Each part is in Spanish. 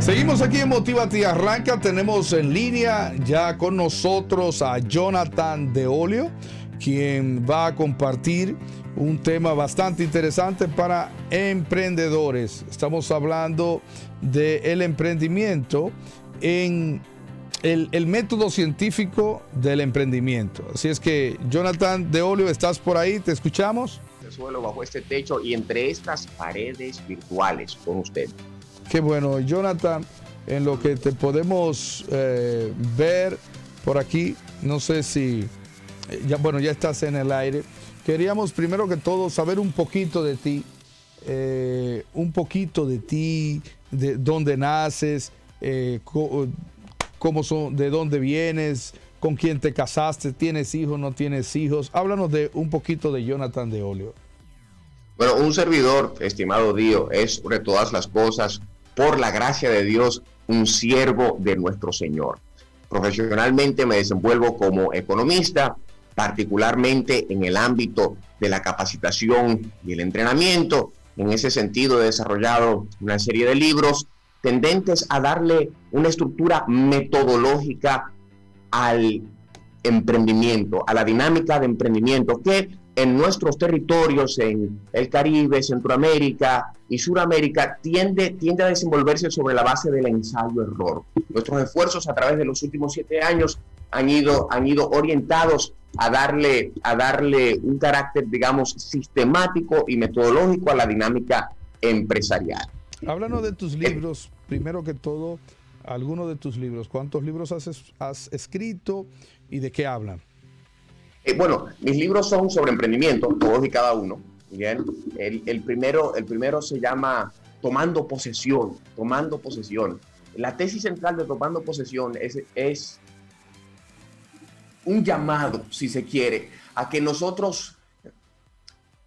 Seguimos aquí en Motívate y Arranca. Tenemos en línea ya con nosotros a Jonathan De Olio, quien va a compartir un tema bastante interesante para emprendedores. Estamos hablando del emprendimiento en el método científico del emprendimiento. Así es que, Jonathan De Olio, ¿estás por ahí? ¿Te escuchamos? El suelo, bajo este techo y entre estas paredes virtuales con usted. Qué bueno, Jonathan, en lo que te podemos ver por aquí, no sé si, ya estás en el aire. Queríamos primero que todo saber un poquito de ti, de dónde naces, de dónde vienes, con quién te casaste, tienes hijos, no tienes hijos. Háblanos de un poquito de Jonathan De Olio. Bueno, un servidor, estimado Dio, es sobre todas las cosas, por la gracia de Dios, un siervo de nuestro Señor. Profesionalmente me desenvuelvo como economista, particularmente en el ámbito de la capacitación y el entrenamiento. En ese sentido he desarrollado una serie de libros tendentes a darle una estructura metodológica al emprendimiento, a la dinámica de emprendimiento que en nuestros territorios, en el Caribe, Centroamérica y Suramérica, tiende a desenvolverse sobre la base del ensayo-error. Nuestros esfuerzos a través de los últimos 7 años han ido orientados a darle un carácter, digamos, sistemático y metodológico a la dinámica empresarial. Háblanos de tus libros, primero que todo, algunos de tus libros. ¿Cuántos libros has escrito y de qué hablan? Bueno, mis libros son sobre emprendimiento, todos y cada uno. Bien, el primero se llama Tomando Posesión. La tesis central de Tomando Posesión es un llamado, si se quiere, a que nosotros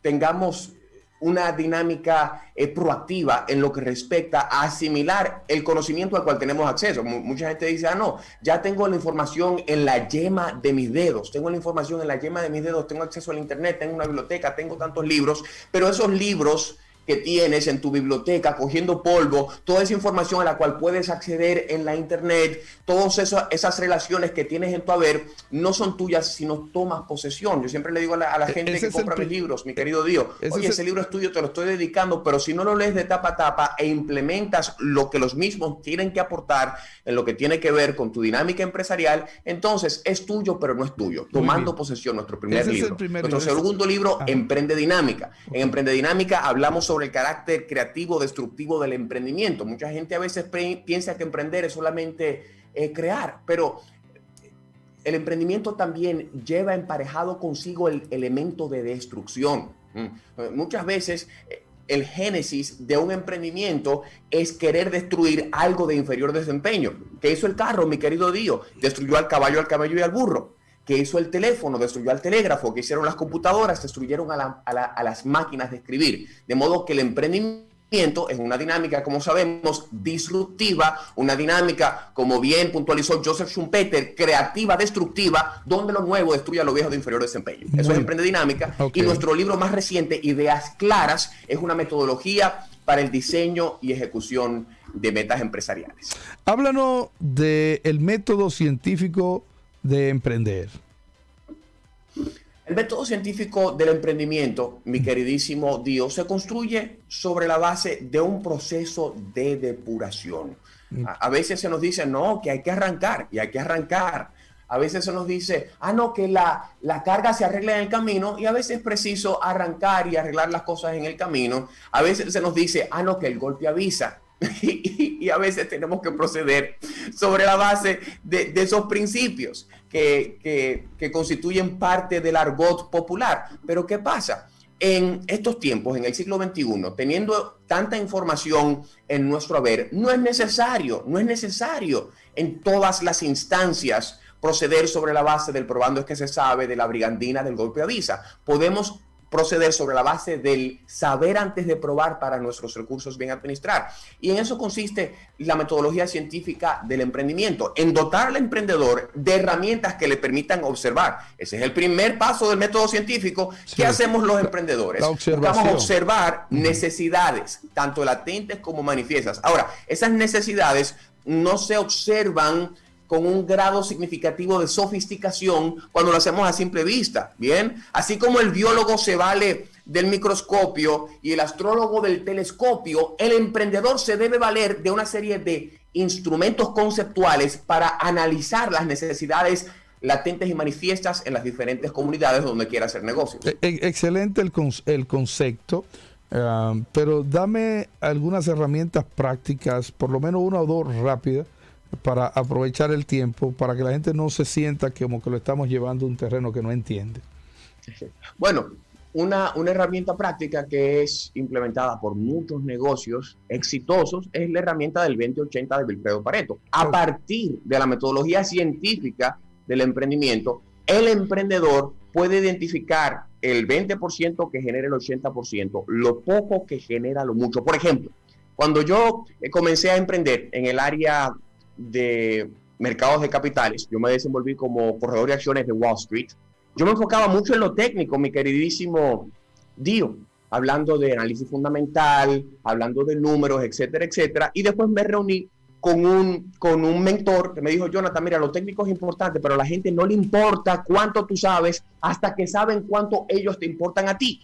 tengamos una dinámica proactiva en lo que respecta a asimilar el conocimiento al cual tenemos acceso. Mucha gente dice, no, ya tengo la información en la yema de mis dedos, tengo acceso al internet, tengo una biblioteca, tengo tantos libros, pero esos libros que tienes en tu biblioteca cogiendo polvo, toda esa información a la cual puedes acceder en la internet, todas esas relaciones que tienes en tu haber, no son tuyas si no tomas posesión. Yo siempre le digo a la gente que compra mis libros, mi querido Dio, oye, ese libro es tuyo, te lo estoy dedicando, pero si no lo lees de tapa a tapa e implementas lo que los mismos tienen que aportar en lo que tiene que ver con tu dinámica empresarial, entonces es tuyo, pero no es tuyo. Tomando posesión, nuestro primer libro. Nuestro segundo libro, Emprende Dinámica. En Emprende Dinámica hablamos sobre el carácter creativo, destructivo del emprendimiento. Mucha gente a veces piensa que emprender es solamente crear, pero el emprendimiento también lleva emparejado consigo el elemento de destrucción. Muchas veces el génesis de un emprendimiento es querer destruir algo de inferior desempeño. ¿Qué hizo el carro, mi querido Dio? Destruyó al caballo y al burro. ¿Qué hizo el teléfono? Destruyó al telégrafo. ¿Qué hicieron las computadoras? Destruyeron a las máquinas de escribir. De modo que el emprendimiento es una dinámica, como sabemos, disruptiva, una dinámica, como bien puntualizó Joseph Schumpeter, creativa, destructiva, donde lo nuevo destruye a lo viejo de inferior desempeño. Eso es Emprende Dinámica. Okay. Y nuestro libro más reciente, Ideas Claras, es una metodología para el diseño y ejecución de metas empresariales. Háblanos del método científico de emprender. El método científico del emprendimiento, mi queridísimo Dio, se construye sobre la base de un proceso de depuración. A veces se nos dice, no, que hay que arrancar, y hay que arrancar. A veces se nos dice, no, que la carga se arregla en el camino, y a veces es preciso arrancar y arreglar las cosas en el camino. A veces se nos dice, no, que el golpe avisa. Y a veces tenemos que proceder sobre la base de esos principios que constituyen parte del argot popular. Pero ¿qué pasa? En estos tiempos, en el siglo XXI, teniendo tanta información en nuestro haber, no es necesario en todas las instancias proceder sobre la base del probando es que se sabe, de la brigandina, del golpe avisa. Podemos proceder sobre la base del saber antes de probar para nuestros recursos bien administrar. Y en eso consiste la metodología científica del emprendimiento, en dotar al emprendedor de herramientas que le permitan observar. Ese es el primer paso del método científico. Sí. ¿Qué hacemos los emprendedores? Buscamos observar necesidades, tanto latentes como manifiestas. Ahora, esas necesidades no se observan con un grado significativo de sofisticación cuando lo hacemos a simple vista, ¿bien? Así como el biólogo se vale del microscopio y el astrólogo del telescopio, el emprendedor se debe valer de una serie de instrumentos conceptuales para analizar las necesidades latentes y manifiestas en las diferentes comunidades donde quiera hacer negocios. Excelente el concepto, pero dame algunas herramientas prácticas, por lo menos una o dos rápidas, para aprovechar el tiempo, para que la gente no se sienta como que lo estamos llevando a un terreno que no entiende. Bueno, una herramienta práctica que es implementada por muchos negocios exitosos es la herramienta del 20-80 de Vilfredo Pareto. A partir de la metodología científica del emprendimiento, el emprendedor puede identificar el 20% que genera el 80%, lo poco que genera lo mucho. Por ejemplo, cuando yo comencé a emprender en el área de mercados de capitales, yo me desenvolví como corredor de acciones de Wall Street. Yo me enfocaba mucho en lo técnico, mi queridísimo Dio, hablando de análisis fundamental, hablando de números, etcétera, etcétera. Y después me reuní con un mentor que me dijo: Jonathan, mira, lo técnico es importante, pero a la gente no le importa cuánto tú sabes hasta que saben cuánto ellos te importan a ti.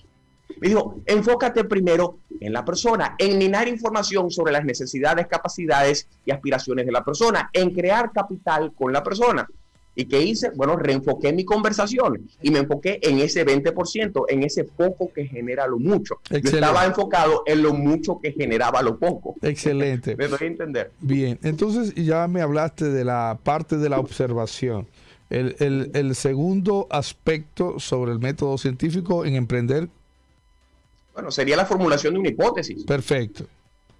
Me dijo: enfócate primero en la persona, en minar información sobre las necesidades, capacidades y aspiraciones de la persona, en crear capital con la persona. ¿Y qué hice? Bueno, reenfoqué mi conversación y me enfoqué en ese 20%, en ese poco que genera lo mucho. Excelente. Yo estaba enfocado en lo mucho que generaba lo poco. Excelente. ¿Me doy a entender? Bien, entonces ya me hablaste de la parte de la observación. El segundo aspecto sobre el método científico en emprender. Bueno, sería la formulación de una hipótesis. Perfecto.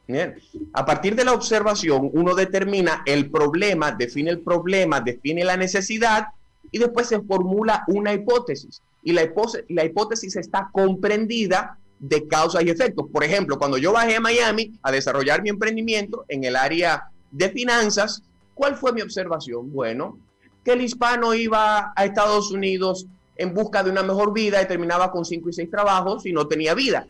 Bien. A partir de la observación, uno determina el problema, define la necesidad y después se formula una hipótesis. Y la hipótesis está comprendida de causas y efectos. Por ejemplo, cuando yo bajé a Miami a desarrollar mi emprendimiento en el área de finanzas, ¿cuál fue mi observación? Bueno, que el hispano iba a Estados Unidos en busca de una mejor vida y terminaba con 5 y 6 trabajos y no tenía vida.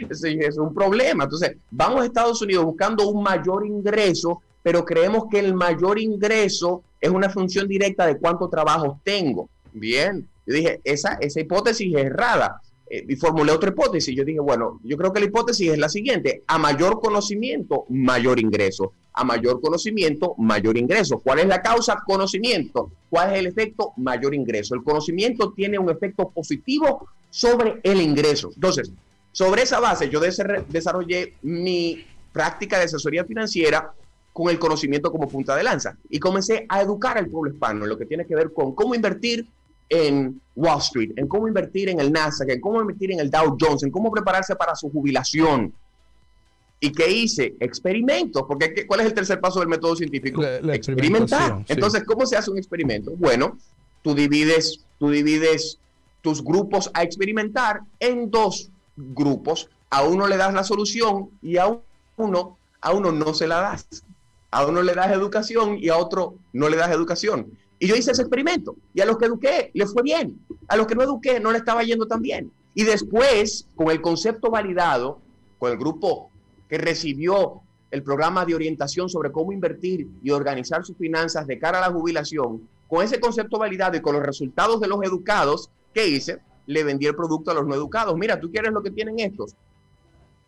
Es un problema. Entonces, vamos a Estados Unidos buscando un mayor ingreso, pero creemos que el mayor ingreso es una función directa de cuántos trabajos tengo. Bien, yo dije, esa hipótesis es errada. Y formulé otra hipótesis. Yo dije, bueno, yo creo que la hipótesis es la siguiente: a mayor conocimiento, mayor ingreso. A mayor conocimiento, mayor ingreso. ¿Cuál es la causa? Conocimiento. ¿Cuál es el efecto? Mayor ingreso. El conocimiento tiene un efecto positivo sobre el ingreso. Entonces, sobre esa base, yo desarrollé mi práctica de asesoría financiera con el conocimiento como punta de lanza y comencé a educar al pueblo hispano en lo que tiene que ver con cómo invertir en Wall Street, en cómo invertir en el Nasdaq, en cómo invertir en el Dow Jones, en cómo prepararse para su jubilación. ¿Y qué hice? Experimentos, porque ¿cuál es el tercer paso del método científico? La experimentar. Sí. Entonces, ¿cómo se hace un experimento? Bueno, tú divides tus grupos a experimentar en 2 grupos. A uno le das la solución y a uno no se la das. A uno le das educación y a otro no le das educación. Y yo hice ese experimento y a los que eduqué les fue bien. A los que no eduqué no le estaba yendo tan bien. Y después, con el concepto validado, con el grupo que recibió el programa de orientación sobre cómo invertir y organizar sus finanzas de cara a la jubilación, con ese concepto validado y con los resultados de los educados, ¿qué hice? Le vendí el producto a los no educados. Mira, tú quieres lo que tienen estos,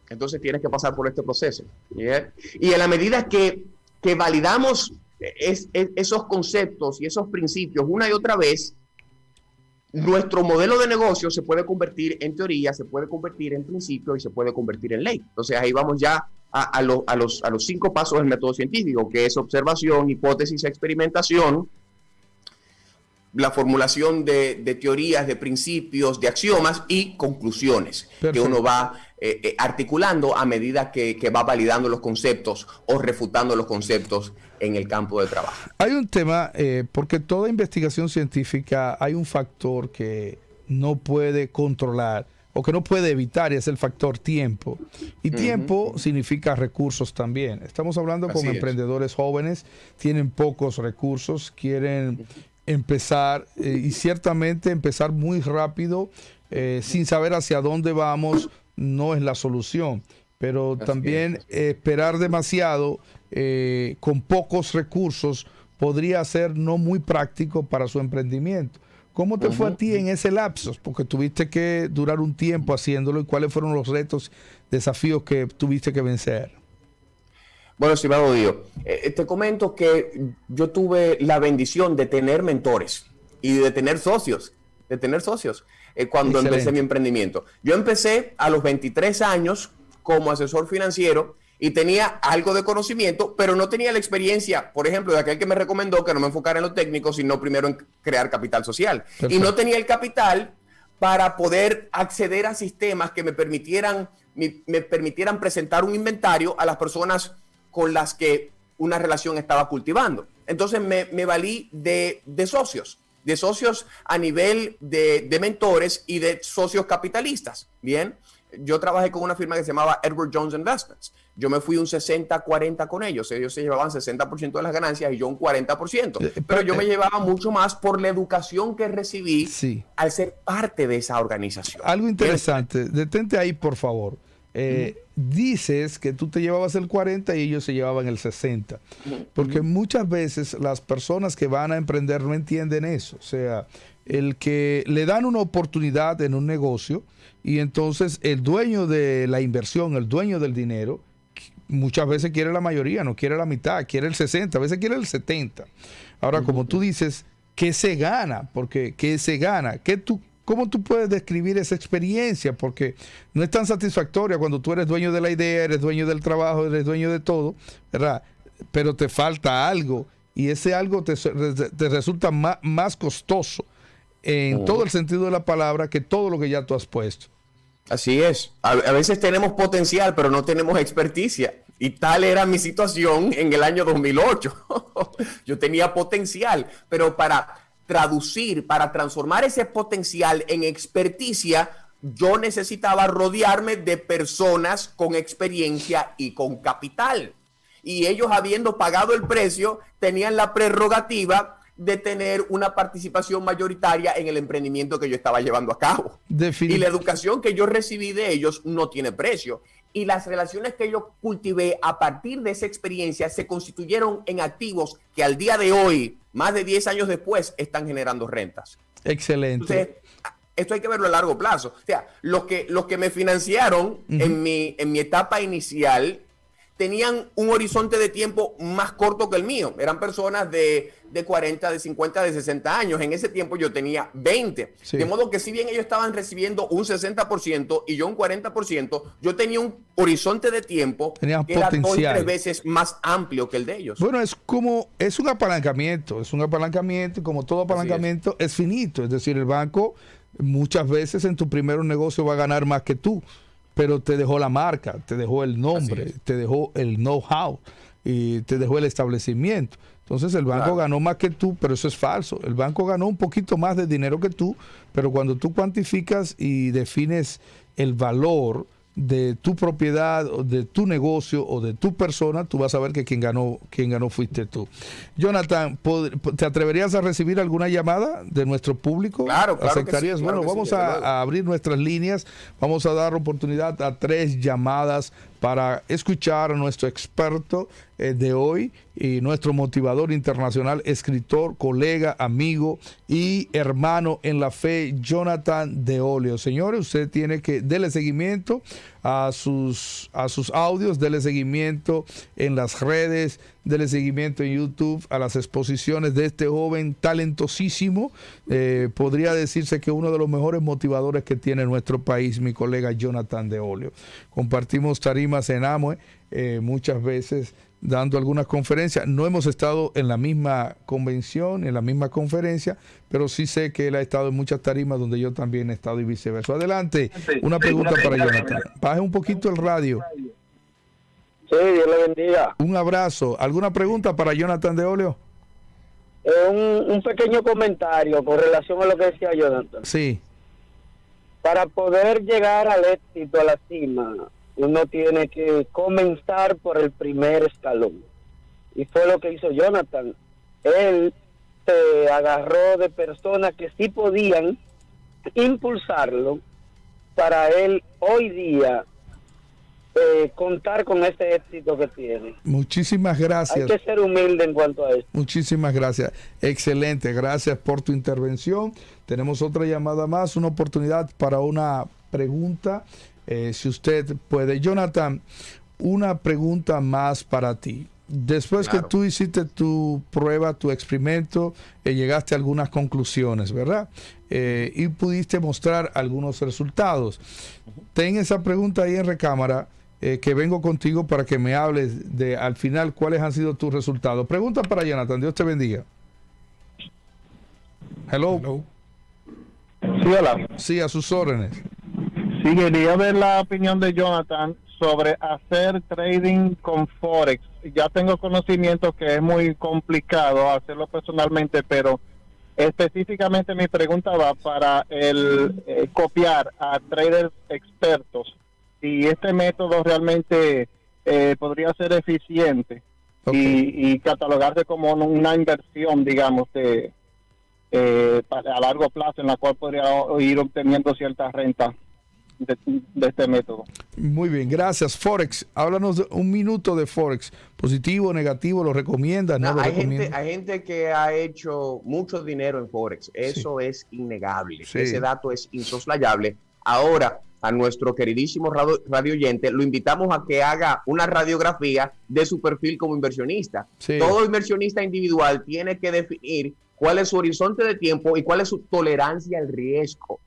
entonces tienes que pasar por este proceso. ¿Yeah? Y en la medida que validamos esos conceptos y esos principios una y otra vez, nuestro modelo de negocio se puede convertir en teoría, se puede convertir en principio y se puede convertir en ley. Entonces ahí vamos ya a los 5 pasos del método científico, que es observación, hipótesis, experimentación, la formulación de teorías, de principios, de axiomas y conclusiones. Perfecto. Que uno va articulando a medida que va validando los conceptos o refutando los conceptos en el campo de trabajo. Hay un tema, porque toda investigación científica hay un factor que no puede controlar o que no puede evitar, y es el factor tiempo. Y tiempo significa recursos también. Estamos hablando con emprendedores jóvenes, tienen pocos recursos, quieren empezar y ciertamente empezar muy rápido sin saber hacia dónde vamos no es la solución. Pero también esperar demasiado con pocos recursos podría ser no muy práctico para su emprendimiento. ¿Cómo te fue a ti en ese lapso? Porque tuviste que durar un tiempo haciéndolo, y cuáles fueron los retos, desafíos que tuviste que vencer. Bueno, estimado Dio, te comento que yo tuve la bendición de tener mentores y de tener socios, cuando empecé mi emprendimiento. Yo empecé a los 23 años como asesor financiero y tenía algo de conocimiento, pero no tenía la experiencia, por ejemplo, de aquel que me recomendó que no me enfocara en lo técnico, sino primero en crear capital social. Perfecto. Y no tenía el capital para poder acceder a sistemas que me permitieran presentar un inventario a las personas con las que una relación estaba cultivando. Entonces me valí de socios a nivel de mentores y de socios capitalistas. Bien, yo trabajé con una firma que se llamaba Edward Jones Investments. Yo me fui un 60-40 con ellos. Ellos se llevaban 60% de las ganancias y yo un 40%. Pero yo me llevaba mucho más por la educación que recibí al ser parte de esa organización. Algo interesante. Detente ahí, por favor. Dices que tú te llevabas el 40 y ellos se llevaban el 60. Porque muchas veces las personas que van a emprender no entienden eso. O sea, el que le dan una oportunidad en un negocio y entonces el dueño de la inversión, el dueño del dinero, muchas veces quiere la mayoría, no quiere la mitad, quiere el 60, a veces quiere el 70. Ahora, como tú dices, ¿qué se gana? Porque ¿qué se gana? ¿Cómo tú puedes describir esa experiencia? Porque no es tan satisfactoria cuando tú eres dueño de la idea, eres dueño del trabajo, eres dueño de todo, ¿verdad? Pero te falta algo y ese algo te resulta más costoso en todo el sentido de la palabra que todo lo que ya tú has puesto. Así es. A veces tenemos potencial, pero no tenemos experticia. Y tal era mi situación en el año 2008. Yo tenía potencial, pero para transformar ese potencial en experticia, yo necesitaba rodearme de personas con experiencia y con capital. Y ellos, habiendo pagado el precio, tenían la prerrogativa de tener una participación mayoritaria en el emprendimiento que yo estaba llevando a cabo. Y la educación que yo recibí de ellos no tiene precio. Y las relaciones que yo cultivé a partir de esa experiencia se constituyeron en activos que al día de hoy, más de 10 años después, están generando rentas. Excelente. Entonces, esto hay que verlo a largo plazo. O sea, los que me financiaron en mi etapa inicial tenían un horizonte de tiempo más corto que el mío. Eran personas de 40, de 50, de 60 años. En ese tiempo yo tenía 20. Sí. De modo que si bien ellos estaban recibiendo un 60% y yo un 40%, yo tenía un horizonte de tiempo que era 2 y 3 veces más amplio que el de ellos. Bueno, es un apalancamiento, y como todo apalancamiento es finito. Es decir, el banco muchas veces en tu primer negocio va a ganar más que tú, pero te dejó la marca, te dejó el nombre, te dejó el know-how y te dejó el establecimiento. Entonces el banco ganó más que tú, pero eso es falso. El banco ganó un poquito más de dinero que tú, pero cuando tú cuantificas y defines el valor de tu propiedad, o de tu negocio o de tu persona, tú vas a ver que quien ganó fuiste tú. Jonathan, ¿te atreverías a recibir alguna llamada de nuestro público? Claro. ¿Aceptarías? Sí, bueno, vamos a abrir nuestras líneas, vamos a dar oportunidad a 3 llamadas para escuchar a nuestro experto de hoy y nuestro motivador internacional, escritor, colega, amigo y hermano en la fe, Jonathan Deolio. Señores, usted tiene que darle seguimiento a sus audios, darle seguimiento en las redes, darle seguimiento en YouTube a las exposiciones de este joven talentosísimo. Podría decirse que uno de los mejores motivadores que tiene nuestro país, mi colega Jonathan Deolio. Compartimos tarimas en Amway muchas veces dando algunas conferencias. No hemos estado en la misma convención, en la misma conferencia, pero sí sé que él ha estado en muchas tarimas donde yo también he estado y viceversa. Adelante, una pregunta para Jonathan. Baje un poquito el radio. Sí, Dios le bendiga. Un abrazo. ¿Alguna pregunta para Jonathan Deolio? Un pequeño comentario con relación a lo que decía Jonathan. Sí. Para poder llegar al éxito, a la cima, uno tiene que comenzar por el primer escalón. Y fue lo que hizo Jonathan. Él se agarró de personas que sí podían impulsarlo para él hoy día contar con ese éxito que tiene. Muchísimas gracias. Hay que ser humilde en cuanto a eso. Muchísimas gracias. Excelente. Gracias por tu intervención. Tenemos otra llamada más, una oportunidad para una pregunta. Si usted puede. Jonathan, una pregunta más para ti. Después que tú hiciste tu prueba, tu experimento, llegaste a algunas conclusiones, ¿verdad? Y pudiste mostrar algunos resultados. Ten esa pregunta ahí en recámara, que vengo contigo para que me hables de al final cuáles han sido tus resultados. Pregunta para Jonathan, Dios te bendiga. Hello. Sí, hola. Sí, a sus órdenes. Sí, quería ver la opinión de Jonathan sobre hacer trading con Forex. Ya tengo conocimiento que es muy complicado hacerlo personalmente, pero específicamente mi pregunta va para el copiar a traders expertos. Si este método realmente podría ser eficiente, y catalogarse como una inversión, digamos, a largo plazo, en la cual podría ir obteniendo cierta renta de este método. Muy bien, gracias. Forex, háblanos de un minuto de Forex. ¿Positivo, negativo? ¿Lo recomiendas? ¿No lo recomiendas? Hay gente que ha hecho mucho dinero en Forex. Eso es innegable. Ese dato es insoslayable. Ahora, a nuestro queridísimo radio oyente, lo invitamos a que haga una radiografía de su perfil como inversionista. Todo inversionista individual tiene que definir cuál es su horizonte de tiempo y cuál es su tolerancia al riesgo.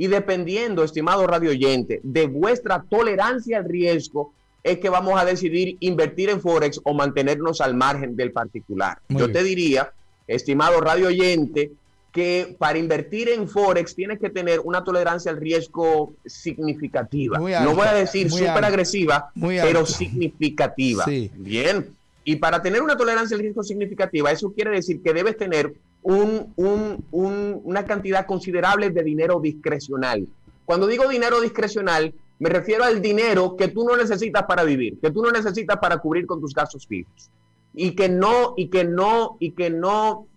Y dependiendo, estimado radio oyente, de vuestra tolerancia al riesgo, es que vamos a decidir invertir en Forex o mantenernos al margen del particular. Yo te diría, estimado radio oyente, que para invertir en Forex tienes que tener una tolerancia al riesgo significativa. No voy a decir súper agresiva, pero significativa. Bien. Y para tener una tolerancia al riesgo significativa, eso quiere decir que debes tener una cantidad considerable de dinero discrecional. Cuando digo dinero discrecional, me refiero al dinero que tú no necesitas para vivir, que tú no necesitas para cubrir con tus gastos fijos y que no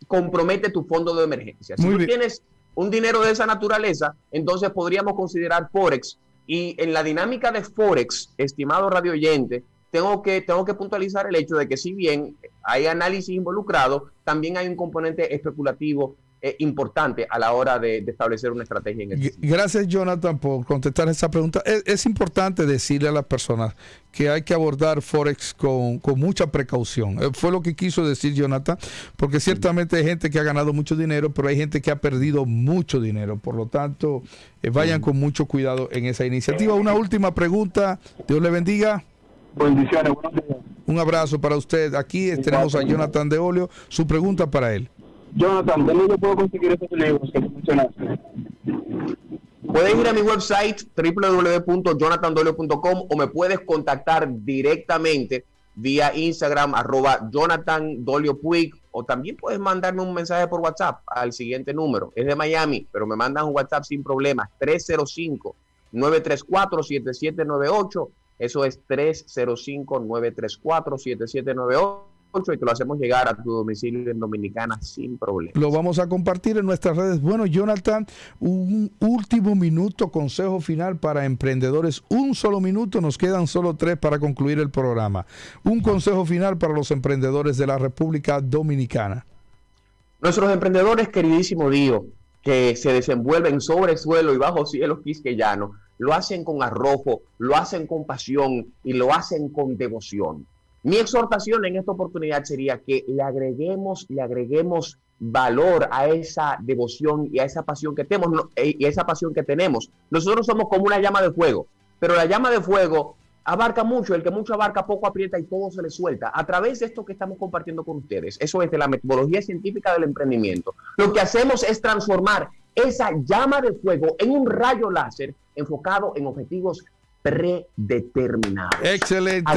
compromete tu fondo de emergencia. Si tú tienes un dinero de esa naturaleza, entonces podríamos considerar Forex. Y en la dinámica de Forex, estimado radio oyente, tengo que puntualizar el hecho de que si bien hay análisis involucrado, también hay un componente especulativo importante a la hora de establecer una estrategia en el Gracias, Jonathan, por contestar esa pregunta. Es importante decirle a las personas que hay que abordar Forex con mucha precaución. Fue lo que quiso decir Jonathan, porque ciertamente hay gente que ha ganado mucho dinero, pero hay gente que ha perdido mucho dinero. Por lo tanto, vayan con mucho cuidado en esa iniciativa. Una última pregunta. Dios le bendiga. Bendiciones, buenos días. Un abrazo para usted. Aquí tenemos a Jonathan de Olio. Su pregunta para él. Jonathan, ¿dónde yo puedo conseguir esos libros que mencionaste? Puedes ir a mi website www.jonathandolio.com o me puedes contactar directamente vía Instagram @JonathanDolioPuig, o también puedes mandarme un mensaje por WhatsApp al siguiente número. Es de Miami, pero me mandas un WhatsApp sin problemas, 305-934-7798. Eso es 305-934-7798 y te lo hacemos llegar a tu domicilio en Dominicana sin problema. Lo vamos a compartir en nuestras redes. Bueno, Jonathan, un último minuto, consejo final para emprendedores. Un solo minuto, nos quedan solo 3 para concluir el programa. Un consejo final para los emprendedores de la República Dominicana. Nuestros emprendedores, queridísimo Dio, que se desenvuelven sobre suelo y bajo cielo quisqueyano, lo hacen con arrojo, lo hacen con pasión y lo hacen con devoción. Mi exhortación en esta oportunidad sería que le agreguemos valor a esa devoción y a esa pasión que tenemos. Nosotros somos como una llama de fuego, pero la llama de fuego abarca mucho. El que mucho abarca, poco aprieta y todo se le suelta. A través de esto que estamos compartiendo con ustedes, eso es de la metodología científica del emprendimiento, lo que hacemos es transformar esa llama de fuego en un rayo láser enfocado en objetivos predeterminados. Excelente.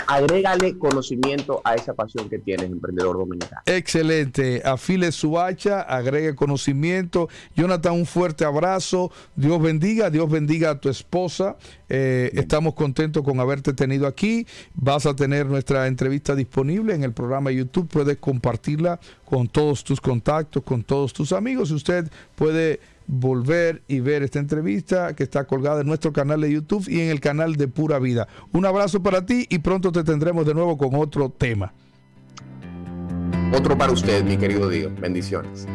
Agrégale conocimiento a esa pasión que tienes, emprendedor dominicano. Excelente. Afile su hacha, agregue conocimiento. Jonathan, un fuerte abrazo. Dios bendiga a tu esposa. Estamos contentos con haberte tenido aquí. Vas a tener nuestra entrevista disponible en el programa de YouTube. Puedes compartirla con todos tus contactos, con todos tus amigos. Y usted puede volver y ver esta entrevista que está colgada en nuestro canal de YouTube y en el canal de Pura Vida. Un abrazo para ti y pronto te tendremos de nuevo con otro tema. Otro para usted, mi querido Dios. Bendiciones.